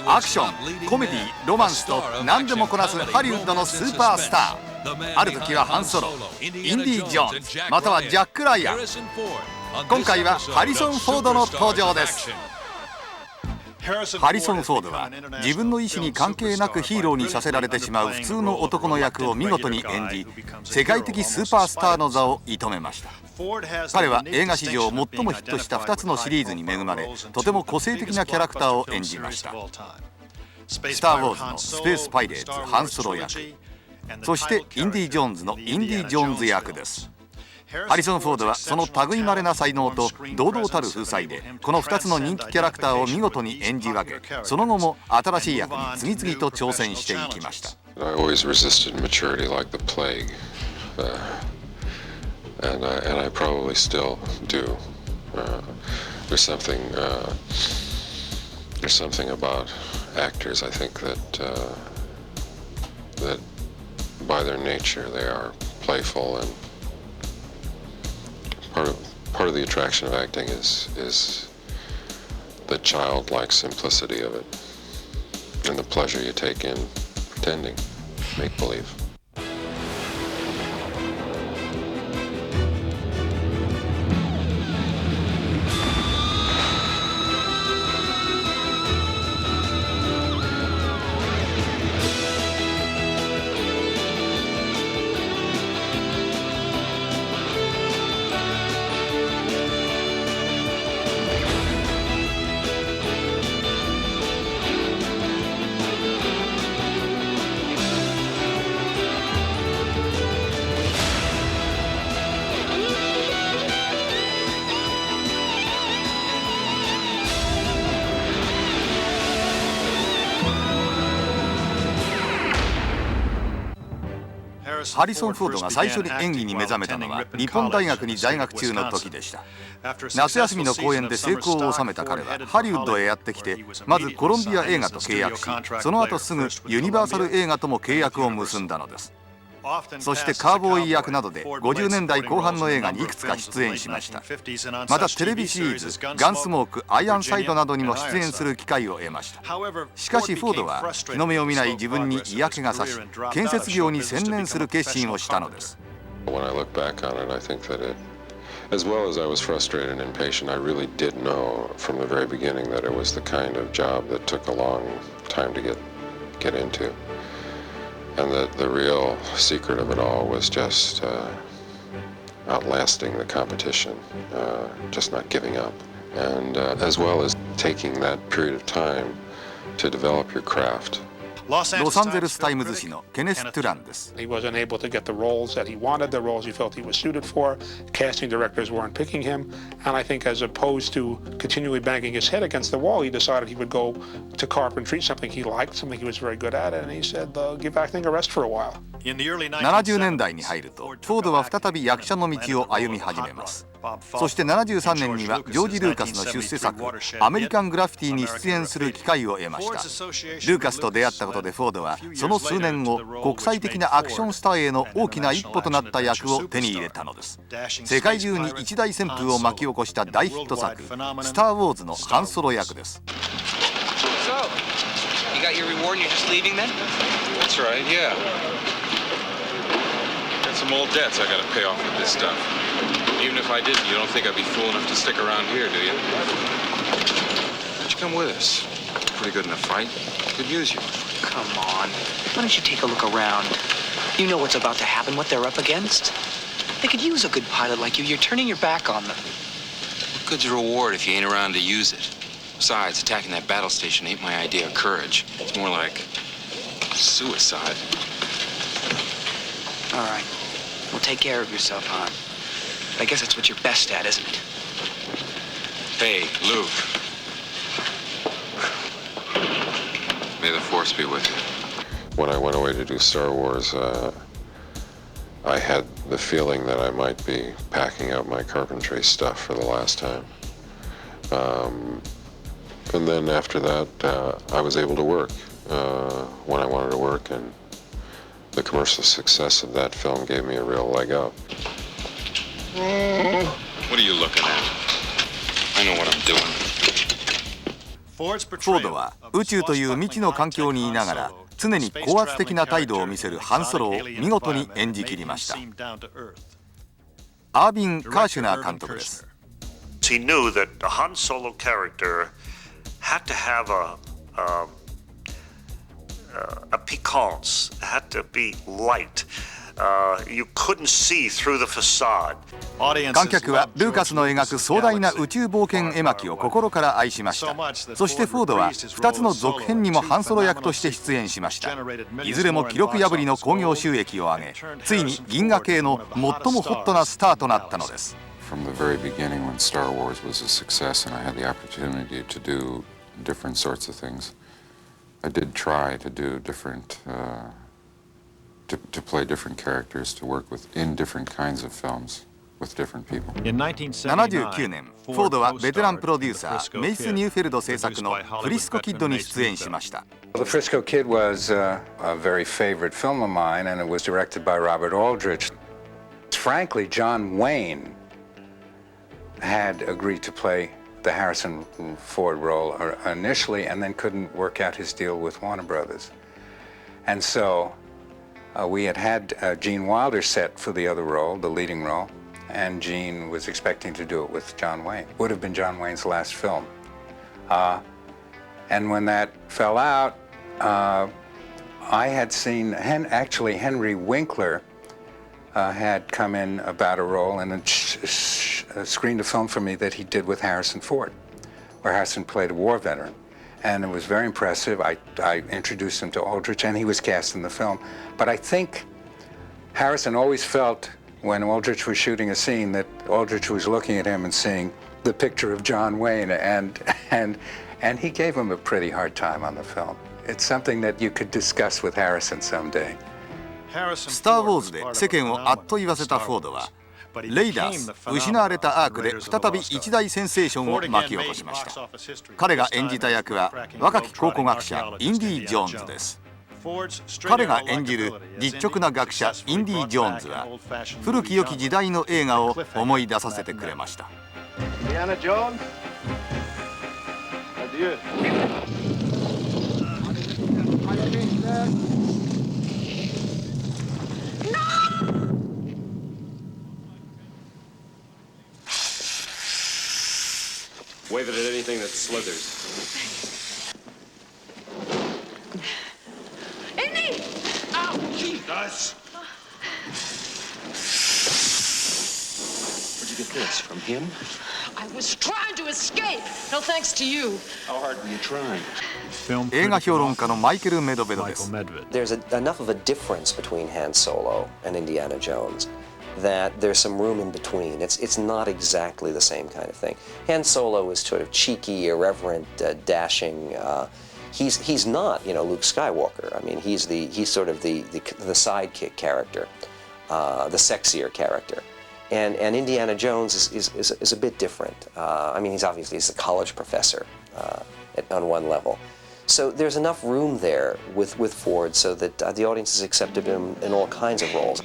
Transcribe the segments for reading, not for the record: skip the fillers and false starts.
アクション、コメディ、ロマンスと何でもこなすハリウッドのスーパースター。ある時はハンソロ、インディ・ジョーンズ、またはジャック・ライアン。今回はハリソン・フォードの登場です。ハリソン・フォードは自分の意思に関係なくヒーローにさせられてしまう普通の男の役を見事に演じ、世界的スーパースターの座を射止めました。彼は映画史上最もヒットした2つのシリーズに恵まれ、とても個性的なキャラクターを演じました。スター・ウォーズのスペースパイレーツハンソロ役、そしてインディ・ジョーンズのインディ・ジョーンズ役です。ハリソン・フォードはその類まれな才能と堂々たる風采でこの2つの人気キャラクターを見事に演じ分け、その後も新しい役に次々と挑戦していきました。I always resisted maturity like the plague, and I probably still do. There's something about actors, I think, that by their nature they are playful, and part of the attraction of acting is the childlike simplicity of it and the pleasure you take in pretending, make believe. ハリソン・フォードが最初に演技に目覚めたのは日本大学に在学中の時でした。夏休みの公演で成功を収めた彼はハリウッドへやってきて、まずコロンビア映画と契約し、その後すぐユニバーサル映画とも契約を結んだのです。そしてカーボーイ役などで50年代後半の映画にいくつか出演しました。またテレビシリーズ「ガンスモーク・アイアンサイド」などにも出演する機会を得ました。しかしフォードは日の目を見ない自分に嫌気がさし、建設業に専念する決心をしたのです。As well as I was frustrated and impatient, I really did know from the very beginning that it was the kind of job that took a long time to get into. And that the real secret of it all was just outlasting the competition, just not giving up, and as well as taking that period of time to develop your craft. ロサンゼルス・タイムズ紙のケネス・トゥランです。He wasn't able to get the roles that he wanted, the roles he felt he was suited for. Casting directors weren't picking him, and I think as opposed to continually banging his head against the wall, he decided he would go to carpentry, something he liked, something he was very good at, and he said, give acting a rest for a while. 70年代に入るとフォードは再び役者の道を歩み始めます。そして73年にはジョージ・ルーカスの出世作「アメリカン・グラフィティ」に出演する機会を得ました。ルーカスと出会ったことでフォードはその数年後、国際的なアクションスターへの大きな一歩となった役を手に入れたのです。世界中に一大旋風を巻き起こした大ヒット作「スター・ウォーズ」のハンソロ役です。Some old debts I gotta pay off with this stuff. Even if I didn't, you don't think I'd be fool enough to stick around here, do you? Why'd you come with us? Pretty good in a fight. Could use you. Come on. Why don't you take a look around? You know what's about to happen, what they're up against. They could use a good pilot like you. You're turning your back on them. What good's your reward if you ain't around to use it? Besides, attacking that battle station ain't my idea of courage. It's more like suicide. All right. Well, take care of yourself, Han. But I guess that's what you're best at, isn't it? Hey, Luke. May the Force be with you. When I went away to do Star Wars, I had the feeling that I might be packing up my carpentry stuff for the last time. And then after that, I was able to work when I wanted to work, and the commercial success of that film gave me a real leg up. What are you looking at? I know what I'm doing. フォードは宇宙という未知の環境にいながら常に高圧的な態度を見せるハンソロを見事に演じきりました。アービン・カーシュナー監督です。He knew that the Han Solo character had to have a piquance, had to be light. You couldn't see through the facade. 観客はルーカスの描く壮大な宇宙冒険絵巻を心から愛しました。そしてフォードは2つの続編にもハンソロ役として出演しました。いずれも記録破りの興行収益を上げ、ついに銀河系の最もホットなスターとなったのです。From the very beginning, when Star Wars was a success and I had the opportunity to do different sorts of things, I did try to do different, to play different characters, to work in different kinds of films with different people. 79年、フォードはベテランプロデューサーメイス・ニューフェルド制作のフリスコ・キッドに出演しました。The Frisco Kid was a very favorite film of mine, and it was directed by Robert Aldrich. Frankly, John Wayne had agreed to play the Harrison Ford role initially and then couldn't work out his deal with Warner Brothers. And so we had Gene Wilder set for the other role, the leading role, and Gene was expecting to do it with John Wayne. Would have been John Wayne's last film. And when that fell out, I had seen, actually Henry Winkler had come in about a role and screened a film for me that he did with Harrison Ford, where Harrison played a war veteran. And it was very impressive. I introduced him to Aldrich, and he was cast in the film. But I think Harrison always felt when Aldrich was shooting a scene that Aldrich was looking at him and seeing the picture of John Wayne, and he gave him a pretty hard time on the film. It's something that you could discuss with Harrison someday. スター・ウォーズで世間をあっと言わせたフォードはレイダース失われたアークで再び一大センセーションを巻き起こしました。彼が演じた役は若き考古学者インディ・ジョーンズです。彼が演じる実直な学者インディ・ジョーンズは古き良き時代の映画を思い出させてくれました。Wave it at anything that slithers. Indy! Ow! Jesus! Where'd you get this? From him? I was trying to escape. No thanks to you. How hard were you trying? 映画評論家のマイケル・メドベドです。There's enough of a difference between Han Solo and Indiana Jones that there's some room in between. It's not exactly the same kind of thing. Han Solo is sort of cheeky, irreverent, dashing. He's not, Luke Skywalker. I mean, he's sort of the sidekick character, the sexier character. And Indiana Jones is a bit different. I mean, he's a college professor on one level. So there's enough room there with Ford so that the audience has accepted him in all kinds of roles.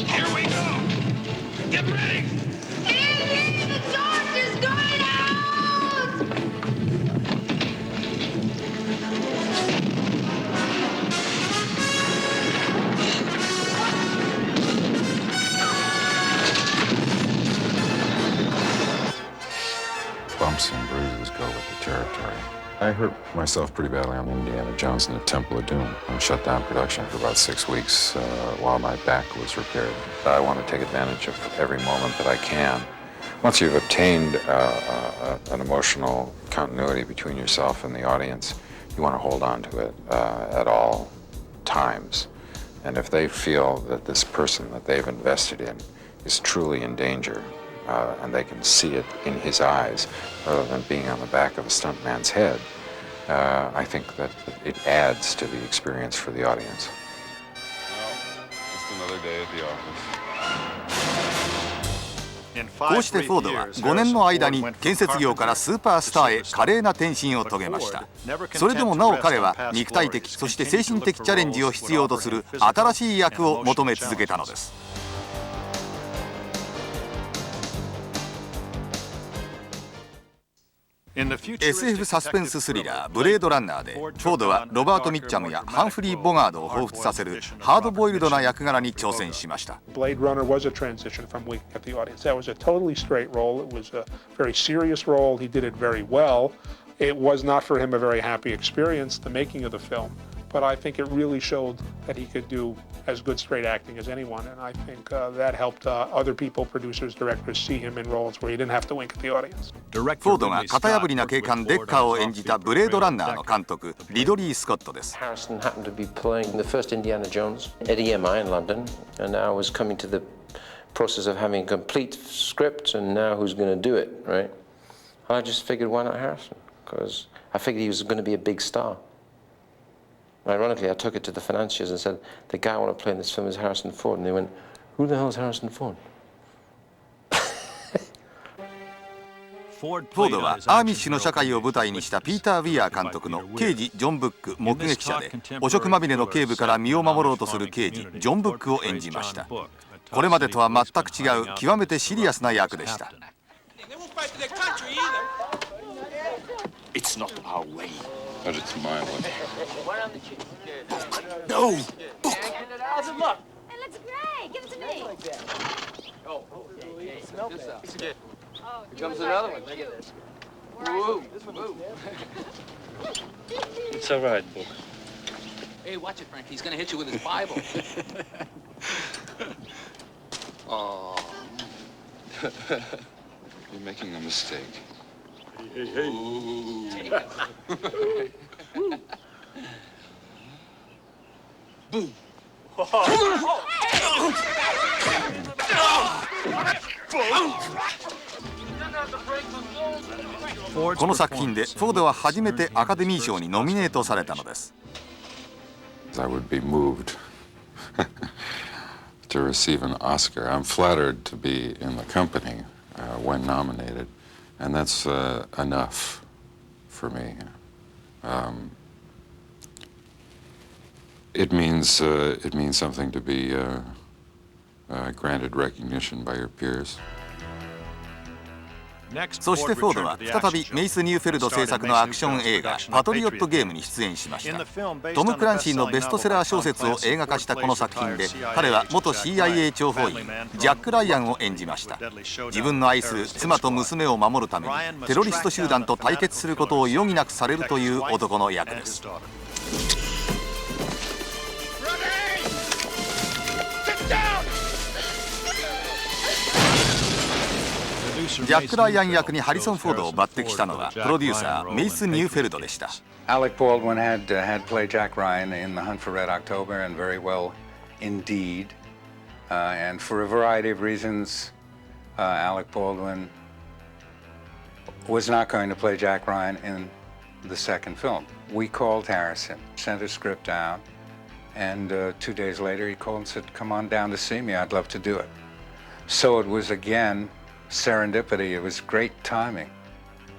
Here we go! Get ready! Indy, the torch is going out! Bumps and bruises go with the territory. I hurt myself pretty badly on Indiana Jones and the Temple of Doom. I shut down production for about 6 weeks while my back was repaired. I want to take advantage of every moment that I can. Once you've obtained an emotional continuity between yourself and the audience, you want to hold on to it at all times. And if they feel that this person that they've invested in is truly in danger, and they can see it in his eyes rather than being on the back of a stuntman's head, I think that it adds to the experience for the audience. Well, just another day at the office. こうしてフォードは5年の間に建設業からスーパースターへ華麗な転身を遂げました。それでもなお彼は肉体的そして精神的チャレンジを必要とする新しい役を求め続けたのです。SF サスペンススリラー「ブレードランナー」でフォードはロバート・ミッチャムやハンフリー・ボガードを彷彿させるハードボイルドな役柄に挑戦しました。 Blade Runner was a transition from winking at the audience. That was a totally straight role. It was a very serious role. He did it very well. It was not for him a very happy experience, the making of the film, but I think it really showed that he could do as good straight acting as anyone, and I think that helped other people, producers, directors, see him in roles where he didn't have to wink at the audience. フォードが型破りな警官デッカーを演じたブレードランナーの監督リドリー・スコットです。 Harrison happened to be playing the first Indiana Jones at EMI in London, and now was coming to the process of having a complete script, and now who's going to do it, right? I just figured, why not Harrison? Because I figured he was going to be a big star. Ironically, I took it to the financiers and said, the guy I want to play in this film is Harrison Ford. And they went, who the hell is Harrison Ford? フォードはアーミッシュの社会を舞台にしたピーター・ウィアー監督の刑事ジョン・ブック目撃者で汚職まみれの警部から身を守ろうとする刑事ジョン・ブックを演じました。これまでとは全く違う極めてシリアスな役でした。 It's not our way. But it's my way. No! Book! Look. It looks great. Give it to me. Oh, hey, smell this out. Here comes another one. Look at this. Woo! Woo! It's all right, Book. Hey, watch it, Frank. He's going to hit you with his Bible. Oh. You're making a mistake. Hey, hey. Boom. この作品でフォードは初めてアカデミー賞にノミネートされたのです。 I would be moved to receive an Oscar. I'm flattered to be in the company when nominated, and that's enough for me. It means something to be granted recognition by your peers. そしてフォードは再びメイス・ニューフェルド制作のアクション映画「パトリオット・ゲーム」に出演しました。トム・クランシーのベストセラー小説を映画化したこの作品で彼は元 CIA 諜報員ジャック・ライアンを演じました。自分の愛する妻と娘を守るためにテロリスト集団と対決することを余儀なくされるという男の役です。 ジャック・ライアン役にハリソン・フォードを抜擢したのはプロデューサーメイス・ニューフェルドでした。 Alec Baldwin had played Jack Ryan in The Hunt for Red October, and very well indeed. And for a variety of reasons, Alec Baldwin was not going to play Jack Ryan in the second film. We called Harrison, sent a script out, and 2 days later he called and said, "Come on down to see me. I'd love to do it." So it was again serendipity. It was great timing.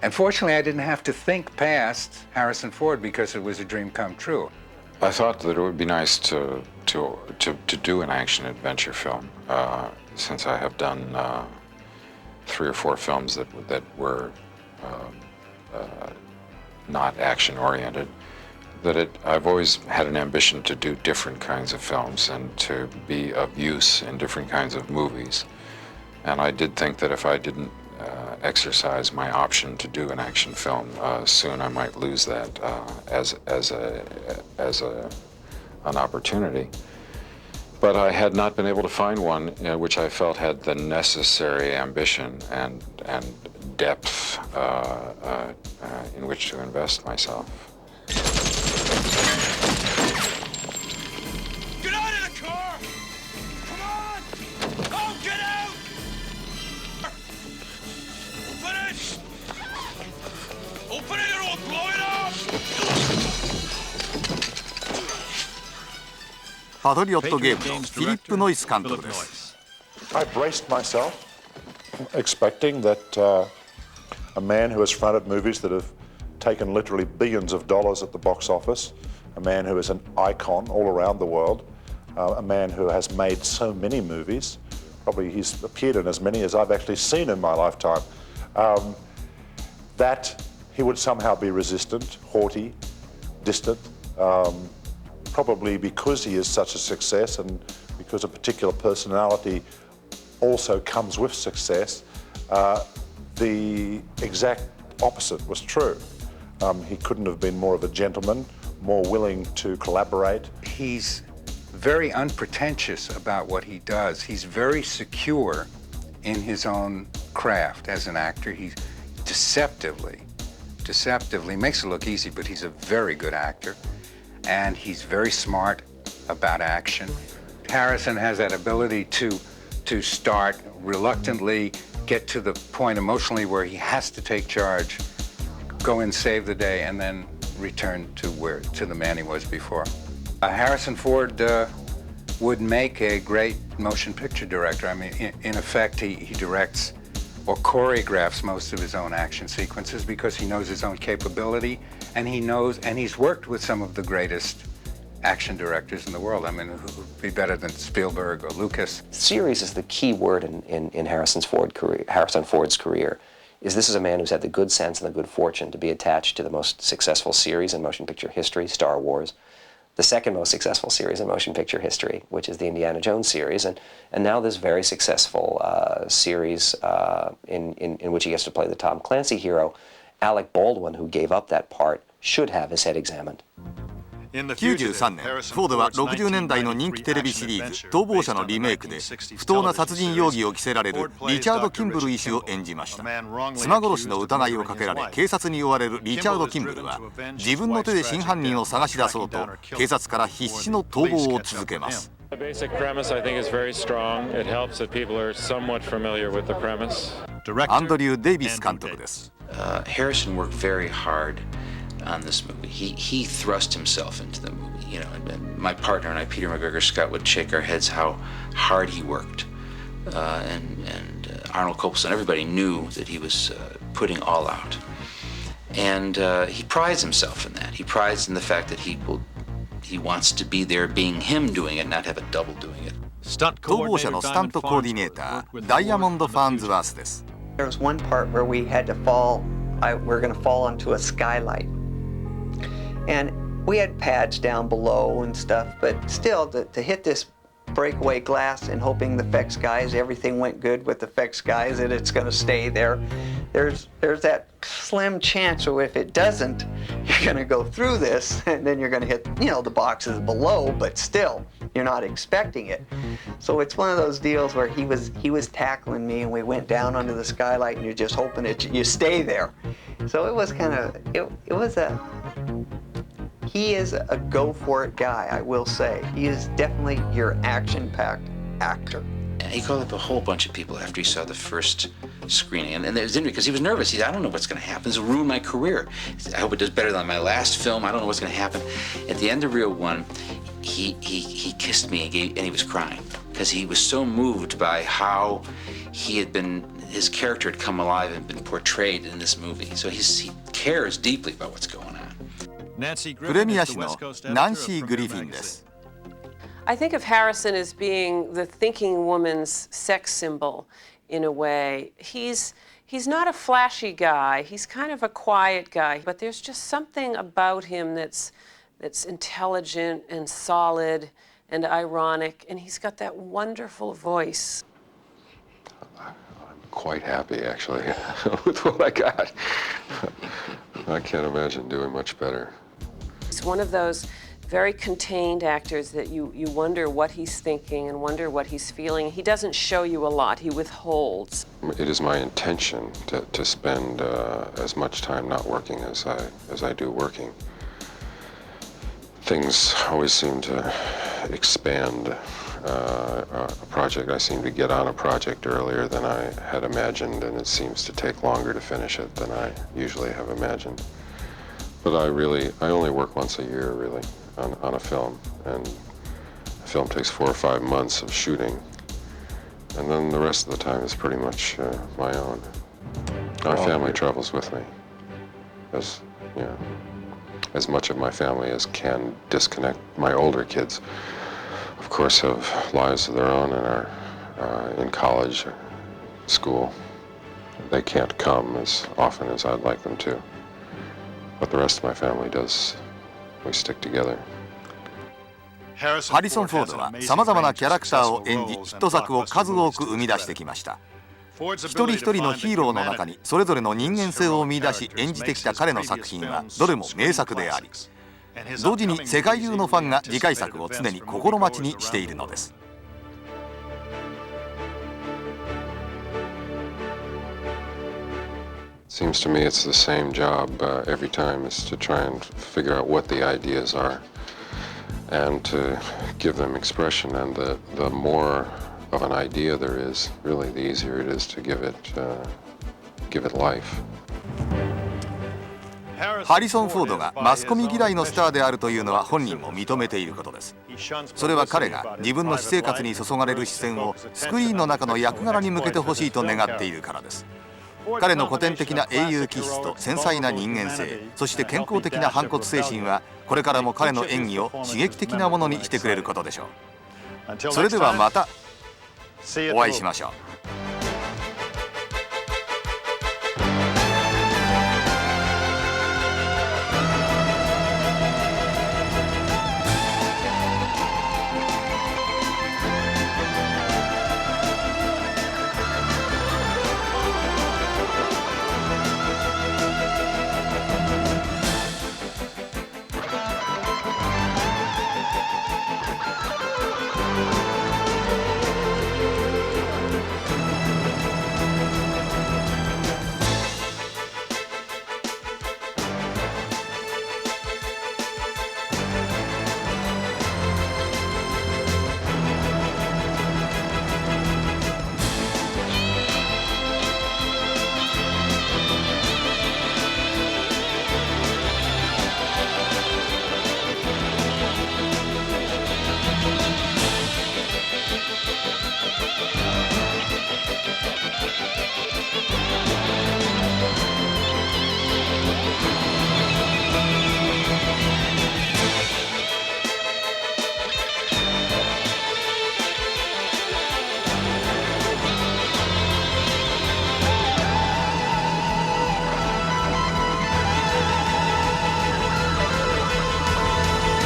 And fortunately, I didn't have to think past Harrison Ford because it was a dream come true. I thought that it would be nice to do an action adventure film, since I have done 3 or 4 films that were not action oriented. I've always had an ambition to do different kinds of films and to be of use in different kinds of movies. And I did think that if I didn't exercise my option to do an action film, soon I might lose that as an opportunity. But I had not been able to find one which I felt had the necessary ambition and depth in which to invest myself. Get out of the car! Come on! Oh, get out! Open it! Open it or we'll blow it up! パトリオットゲームのフィリップ・ノイス監督です。 I braced myself, expecting that a man who has fronted movies that have taken literally billions of dollars at the box office, a man who is an icon all around the world, a man who has made so many movies, probably he's appeared in as many as I've actually seen in my lifetime, that he would somehow be resistant, haughty, distant, probably because he is such a success and because a particular personality also comes with success. The exact opposite was true. He couldn't have been more of a gentleman, more willing to collaborate. He's very unpretentious about what he does. He's very secure in his own craft as an actor. He deceptively makes it look easy, but he's a very good actor. And he's very smart about action. Harrison has that ability to start reluctantly, get to the point emotionally where he has to take charge, go in, save the day, and then return to the man he was before. Harrison Ford would make a great motion picture director. I mean, in effect, he directs or choreographs most of his own action sequences because he knows his own capability, and he's worked with some of the greatest action directors in the world. I mean, who would be better than Spielberg or Lucas? Series is the key word in Harrison Ford's career. This is a man who's had the good sense and the good fortune to be attached to the most successful series in motion picture history, Star Wars, the second most successful series in motion picture history, which is the Indiana Jones series, and now this very successful series in which he gets to play the Tom Clancy hero. Alec Baldwin, who gave up that part, should have his head examined. 93年、フォードは60年代の人気テレビシリーズ「逃亡者」のリメイクで不当な殺人容疑を着せられるリチャード・キンブル医師を演じました。妻殺しの疑いをかけられ警察に追われるリチャード・キンブルは自分の手で真犯人を探し出そうと警察から必死の逃亡を続けます。The basic premise, I think, is very strong. It helps that people are somewhat familiar with the premise. アンドリュー・デイビス監督です。Harrison worked very hard on this movie. He thrust himself into the movie. You know, and my partner and I, Peter McGregor Scott, would shake our heads how hard he worked. And Arnold Coppola, everybody knew that he was putting all out. And he prides himself in that. He prides in the fact that he wants to be there being him doing it, not have a double doing it. 逃亡者のスタントコーディネーター、ダイヤモンド・ファーンズワースです。There was one part where we had to fall. We're going to fall onto a skylight. And we had pads down below and stuff, but still to hit this breakaway glass and hoping the effects guys, everything went good with the effects guys, that it's going to stay there. There's that slim chance, or if it doesn't, you're going to go through this and then you're going to hit, the boxes below, but still, you're not expecting it. So it's one of those deals where he was tackling me and we went down onto the skylight and you're just hoping that you stay there. So it was kind of, he is a go-for-it guy, I will say. He is definitely your action-packed actor. He called up a whole bunch of people after he saw the first screening, and it was interesting because he was nervous. He said, I don't know what's going to happen. This will ruin my career. I hope it does better than my last film. I don't know what's going to happen. At the end of reel one, he kissed me and he was crying because he was so moved by how his character had come alive and been portrayed in this movie. So he cares deeply about what's going on. プレミア誌のナンシー・グリフィンです。I think of Harrison as being the thinking woman's sex symbol in a way. He's not a flashy guy. He's kind of a quiet guy, but there's just something about him that's intelligent and solid and ironic, and he's got that wonderful voice. I'm quite happy, actually, with what I got. I can't imagine doing much better. He's one of those very contained actors that you wonder what he's thinking and wonder what he's feeling. He doesn't show you a lot. He withholds. It is my intention to spend as much time not working as I do working. Things always seem to expand a project. I seem to get on a project earlier than I had imagined, and it seems to take longer to finish it than I usually have imagined. But I only work once a year, really, on a film, and a film takes 4 or 5 months of shooting, and then the rest of the time is pretty much my own. My family travels with me, as much of my family as can disconnect. My older kids, of course, have lives of their own and are in college or school. They can't come as often as I'd like them to. what the rest of my family does. We stick together. ハリソン・フォードはさまざまなキャラクターを演じ、ヒット作を数多く生み出してきました。一人一人のヒーローの中にそれぞれの人間性を見出し演じてきた彼の作品はどれも名作であり、同時に世界中のファンが次回作を常に心待ちにしているのです。Seems to me it's the same job every time, is to try and figure out what the ideas are and to give them expression. And the more of an idea there is, really, the easier it is to give it life. ハリソン・フォードがマスコミ嫌いのスターであるというのは本人も認めていることです。それは彼が自分の私生活に注がれる視線をスクリーンの中の役柄に向けてほしいと願っているからです。彼の古典的な英雄気質と繊細な人間性、そして健康的な反骨精神はこれからも彼の演技を刺激的なものにしてくれることでしょう。それではまたお会いしましょう。